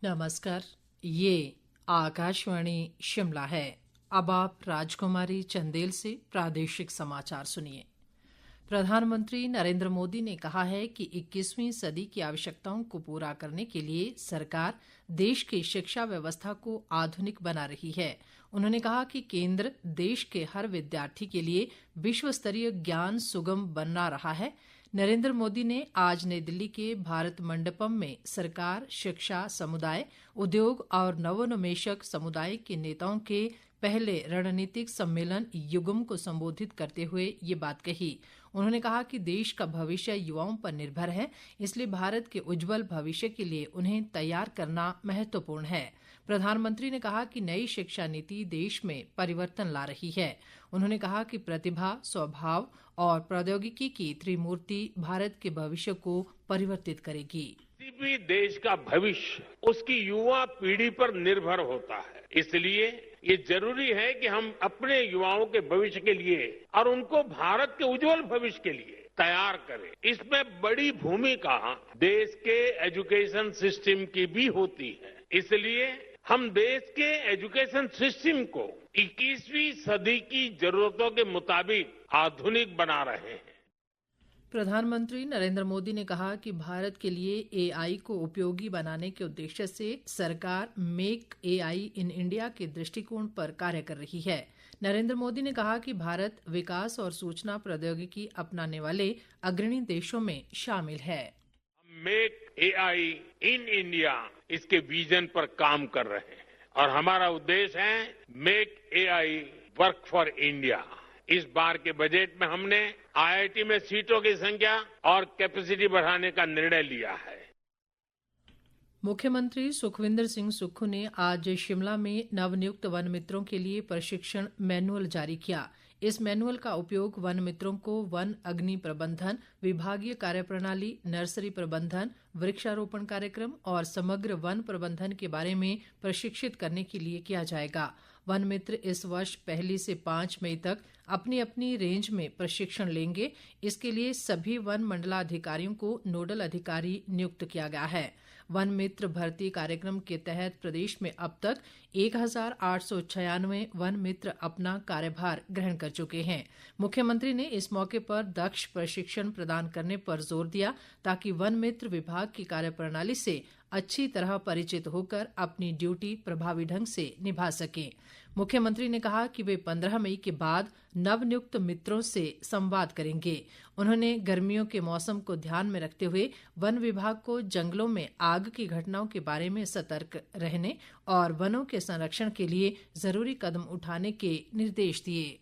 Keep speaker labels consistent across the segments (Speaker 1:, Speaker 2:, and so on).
Speaker 1: नमस्कार, ये आकाशवाणी शिमला है। अब आप राजकुमारी चंदेल से प्रादेशिक समाचार सुनिए। प्रधानमंत्री नरेंद्र मोदी ने कहा है कि 21वीं सदी की आवश्यकताओं को पूरा करने के लिए सरकार देश की शिक्षा व्यवस्था को आधुनिक बना रही है। उन्होंने कहा कि केंद्र देश के हर विद्यार्थी के लिए विश्व स्तरीय ज्ञान सुगम बना रहा है। नरेंद्र मोदी ने आज नई दिल्ली के भारत मंडपम में सरकार, शिक्षा समुदाय, उद्योग और नवोन्मेषक समुदाय के नेताओं के पहले रणनीतिक सम्मेलन युगम को संबोधित करते हुए ये बात कही। उन्होंने कहा कि देश का भविष्य युवाओं पर निर्भर है, इसलिए भारत के उज्जवल भविष्य के लिए उन्हें तैयार करना महत्वपूर्ण है। प्रधानमंत्री ने कहा कि नई शिक्षा नीति देश में परिवर्तन ला रही है। उन्होंने कहा कि प्रतिभा, स्वभाव और प्रौद्योगिकी की त्रिमूर्ति भारत के भविष्य को परिवर्तित करेगी।
Speaker 2: किसी भी देश का भविष्य उसकी युवा पीढ़ी पर निर्भर होता है, इसलिए ये जरूरी है कि हम अपने युवाओं के भविष्य के लिए और उनको भारत के उज्जवल भविष्य के लिए तैयार करें। इसमें बड़ी भूमिका देश के एजुकेशन सिस्टम की भी होती है, इसलिए हम देश के एजुकेशन सिस्टम को 21वीं सदी की जरूरतों के मुताबिक आधुनिक बना रहे हैं।
Speaker 1: प्रधानमंत्री नरेंद्र मोदी ने कहा कि भारत के लिए एआई को उपयोगी बनाने के उद्देश्य से सरकार मेक एआई इन इंडिया के दृष्टिकोण पर कार्य कर रही है। नरेंद्र मोदी ने कहा कि भारत विकास और सूचना प्रौद्योगिकी अपनाने वाले अग्रणी देशों में शामिल है।
Speaker 2: मेक एआई इन इंडिया इसके विजन पर काम कर रहे हैं और हमारा उद्देश्य है make AI work for India. इस बार के बजट में हमने आईआईटी में सीटों की संख्या और कैपेसिटी बढ़ाने का निर्णय लिया है।
Speaker 1: मुख्यमंत्री सुखविंदर सिंह सुक्खू ने आज शिमला में नवनियुक्त वन मित्रों के लिए प्रशिक्षण मैनुअल जारी किया। इस मैनुअल का उपयोग वन मित्रों को वन अग्नि प्रबंधन, विभागीय कार्यप्रणाली, नर्सरी प्रबंधन, वृक्षारोपण कार्यक्रम और समग्र वन प्रबंधन के बारे में प्रशिक्षित करने के लिए किया जाएगा। वन मित्र इस वर्ष 1 से 5 मई तक अपनी अपनी रेंज में प्रशिक्षण लेंगे। इसके लिए सभी वन मंडलाधिकारियों को नोडल अधिकारी नियुक्त किया गया है। वन मित्र भर्ती कार्यक्रम के तहत प्रदेश में अब तक 1896 वन मित्र अपना कार्यभार ग्रहण कर चुके हैं। मुख्यमंत्री ने इस मौके पर दक्ष प्रशिक्षण प्रदान करने पर जोर दिया ताकि वन मित्र विभाग की कार्यप्रणाली से अच्छी तरह परिचित होकर अपनी ड्यूटी प्रभावी ढंग से निभा सकें। मुख्यमंत्री ने कहा कि वे 15 मई के बाद नवनियुक्त मित्रों से संवाद करेंगे। उन्होंने गर्मियों के मौसम को ध्यान में रखते हुए वन विभाग को जंगलों में आग की घटनाओं के बारे में सतर्क रहने और वनों के संरक्षण के लिए जरूरी कदम उठाने के निर्देश दिए।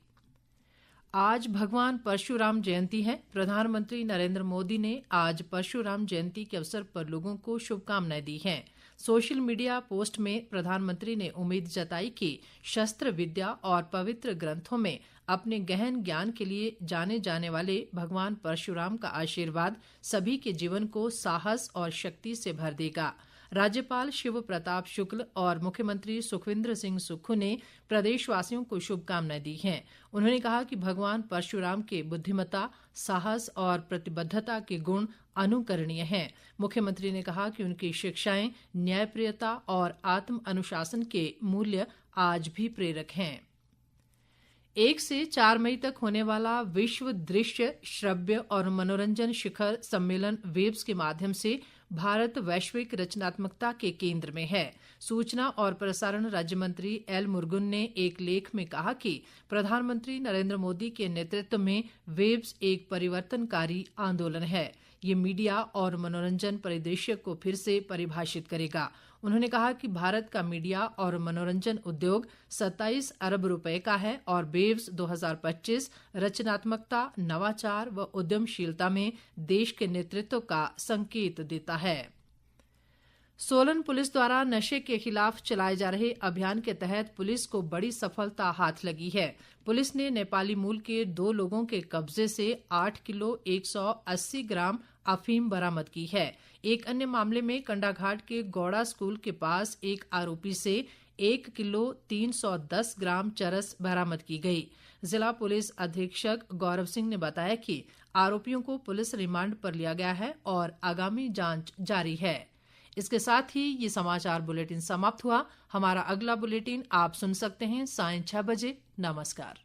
Speaker 1: आज भगवान परशुराम जयंती है। प्रधानमंत्री नरेंद्र मोदी ने आज परशुराम जयंती के अवसर पर लोगों को शुभकामनाएं दी हैं। सोशल मीडिया पोस्ट में प्रधानमंत्री ने उम्मीद जताई कि शस्त्र विद्या और पवित्र ग्रंथों में अपने गहन ज्ञान के लिए जाने जाने वाले भगवान परशुराम का आशीर्वाद सभी के जीवन को साहस और शक्ति से भर देगा। राज्यपाल शिव प्रताप शुक्ल और मुख्यमंत्री सुखविंदर सिंह सुक्खू ने प्रदेशवासियों को शुभकामनाएं दी हैं। उन्होंने कहा कि भगवान परशुराम के बुद्धिमत्ता, साहस और प्रतिबद्धता के गुण अनुकरणीय हैं। मुख्यमंत्री ने कहा कि उनकी शिक्षाएं न्यायप्रियता और आत्म अनुशासन के मूल्य आज भी प्रेरक हैं। 1 से 4 मई तक होने वाला विश्व दृश्य, श्रव्य और मनोरंजन शिखर सम्मेलन वेब्स के माध्यम से भारत वैश्विक रचनात्मकता के केंद्र में है। सूचना और प्रसारण राज्य मंत्री एल मुरुगन ने एक लेख में कहा कि प्रधानमंत्री नरेंद्र मोदी के नेतृत्व में वेब्स एक परिवर्तनकारी आंदोलन है। ये मीडिया और मनोरंजन परिदृश्य को फिर से परिभाषित करेगा। उन्होंने कहा कि भारत का मीडिया और मनोरंजन उद्योग 27 अरब रुपए का है और वेव्स 2025 रचनात्मकता, नवाचार व उद्यमशीलता में देश के नेतृत्व का संकेत देता है। सोलन पुलिस द्वारा नशे के खिलाफ चलाए जा रहे अभियान के तहत पुलिस को बड़ी सफलता हाथ लगी है। पुलिस ने नेपाली मूल के 2 लोगों के कब्जे से 8 किलो 180 ग्राम अफीम बरामद की है। एक अन्य मामले में कंडाघाट के गौड़ा स्कूल के पास एक आरोपी से 1 किलो 310 ग्राम चरस बरामद की गई। जिला पुलिस अधीक्षक गौरव सिंह ने बताया कि आरोपियों को पुलिस रिमांड पर लिया गया है और आगामी जांच जारी है। इसके साथ ही ये समाचार बुलेटिन समाप्त हुआ। हमारा अगला बुलेटिन आप सुन सकते हैं सायं 6 बजे। नमस्कार।